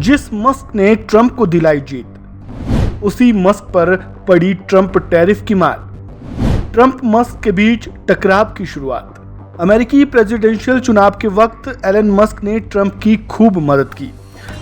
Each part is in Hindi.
जिस मस्क ने ट्रंप को दिलाई जीत, उसी मस्क पर पड़ी ट्रंप टैरिफ की मार। ट्रंप मस्क के बीच टकराव की शुरुआत। अमेरिकी प्रेसिडेंशियल चुनाव के वक्त एलन मस्क ने ट्रंप की खूब मदद की।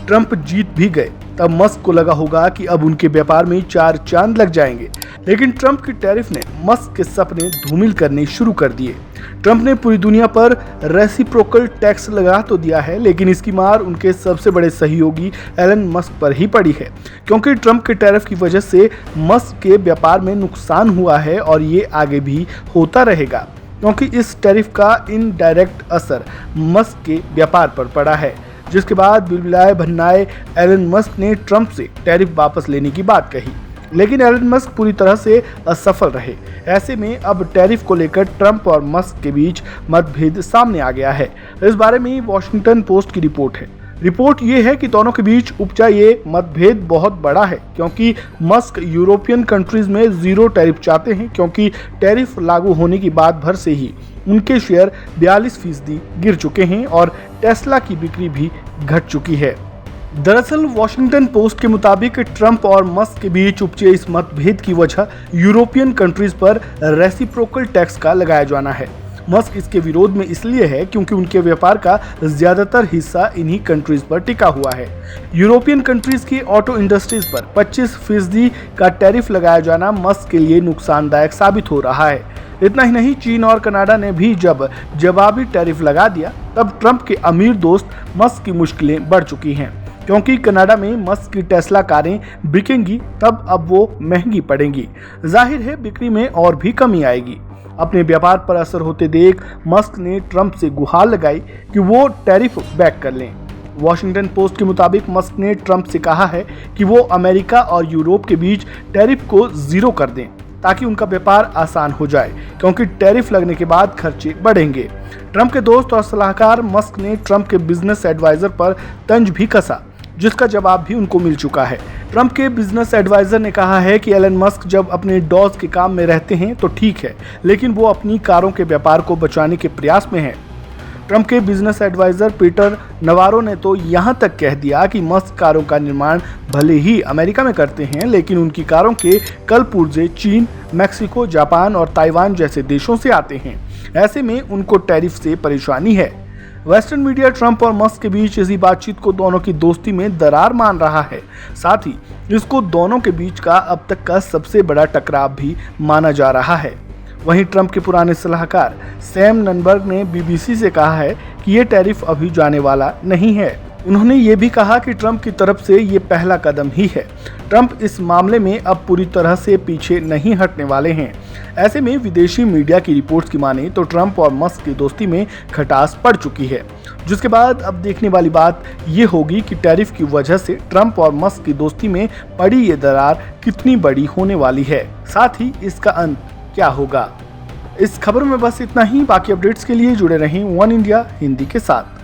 ट्रंप जीत भी गए, तब मस्क को लगा होगा कि अब उनके व्यापार में 4 चांद लग जाएंगे, लेकिन ट्रंप की टैरिफ ने मस्क के सपने धूमिल करने शुरू कर दिए। ट्रंप ने पूरी दुनिया पर रेसिप्रोकल टैक्स लगा तो दिया है, लेकिन इसकी मार उनके सबसे बड़े सहयोगी एलन मस्क पर ही पड़ी है, क्योंकि ट्रंप के टैरिफ की वजह से मस्क के व्यापार में नुकसान हुआ है और ये आगे भी होता रहेगा, क्योंकि इस टैरिफ का इनडायरेक्ट असर मस्क के व्यापार पर पड़ा है। जिसके बाद बिलबिलाए भन्नाए एलन मस्क ने ट्रंप से टैरिफ वापस लेने की बात कही, लेकिन एलन मस्क पूरी तरह से असफल रहे। ऐसे में अब टैरिफ को लेकर ट्रंप और मस्क के बीच मतभेद सामने आ गया है। इस बारे में वॉशिंगटन पोस्ट की रिपोर्ट है। रिपोर्ट ये है कि दोनों के बीच उपजा ये मतभेद बहुत बड़ा है, क्योंकि मस्क यूरोपियन कंट्रीज में 0 टैरिफ चाहते हैं, क्योंकि टैरिफ लागू होने की बात भर से ही उनके शेयर 42% गिर चुके हैं और टेस्ला की बिक्री भी घट चुकी है। दरअसल वॉशिंगटन पोस्ट के मुताबिक ट्रंप और मस्क के बीच उपजे इस मतभेद की वजह यूरोपियन कंट्रीज पर रेसिप्रोकल टैक्स का लगाया जाना है। मस्क इसके विरोध में इसलिए है क्योंकि उनके व्यापार का ज्यादातर हिस्सा इन्हीं कंट्रीज पर टिका हुआ है। यूरोपियन कंट्रीज की ऑटो इंडस्ट्रीज पर 25% का टैरिफ लगाया जाना मस्क के लिए नुकसानदायक साबित हो रहा है। इतना ही नहीं, चीन और कनाडा ने भी जब जवाबी टैरिफ लगा दिया, तब ट्रंप के अमीर दोस्त मस्क की मुश्किलें बढ़ चुकी हैं, क्योंकि कनाडा में मस्क की टेस्ला कारें बिकेंगी, तब अब वो महंगी पड़ेंगी। जाहिर है बिक्री में और भी कमी आएगी। अपने व्यापार पर असर होते देख मस्क ने ट्रंप से गुहार लगाई कि वो टैरिफ बैक कर लें। वॉशिंगटन पोस्ट के मुताबिक मस्क ने ट्रंप से कहा है कि वो अमेरिका और यूरोप के बीच टैरिफ को 0 कर दें, ताकि उनका व्यापार आसान हो जाए, क्योंकि टैरिफ लगने के बाद खर्चे बढ़ेंगे। ट्रंप के दोस्त और सलाहकार मस्क ने ट्रंप के बिजनेस एडवाइजर पर तंज भी कसा, जिसका जवाब भी उनको मिल चुका है। ट्रंप के बिजनेस एडवाइजर ने कहा है कि एलन मस्क जब अपने डॉज के काम में रहते हैं तो ठीक है, लेकिन वो अपनी कारों के व्यापार को बचाने के प्रयास में है। ट्रंप के बिजनेस एडवाइजर पीटर नवारो ने तो यहाँ तक कह दिया कि मस्क कारों का निर्माण भले ही अमेरिका में करते हैं, लेकिन उनकी कारों के कल पुर्जे चीन, मैक्सिको, जापान और ताइवान जैसे देशों से आते हैं। ऐसे में उनको टैरिफ से परेशानी है। वेस्टर्न मीडिया ट्रंप और मस्क के बीच इसी बातचीत को दोनों की दोस्ती में दरार मान रहा है। साथ ही इसको दोनों के बीच का अब तक का सबसे बड़ा टकराव भी माना जा रहा है। वहीं ट्रंप के पुराने सलाहकार सैम ननबर्ग ने बीबीसी से कहा है कि ये टैरिफ अभी जाने वाला नहीं है। उन्होंने ये भी कहा कि ट्रंप की तरफ से ये पहला कदम ही है। ट्रंप इस मामले में अब पूरी तरह से पीछे नहीं हटने वाले हैं। ऐसे में विदेशी मीडिया की रिपोर्ट्स की माने तो ट्रंप और मस्क की दोस्ती में खटास पड़ चुकी है, जिसके बाद अब देखने वाली बात ये होगी कि टैरिफ की वजह से ट्रंप और मस्क की दोस्ती में पड़ी ये दरार कितनी बड़ी होने वाली है, साथ ही इसका अंत क्या होगा। इस खबर में बस इतना ही। बाकी अपडेट्स के लिए जुड़े रहें वन इंडिया हिंदी के साथ।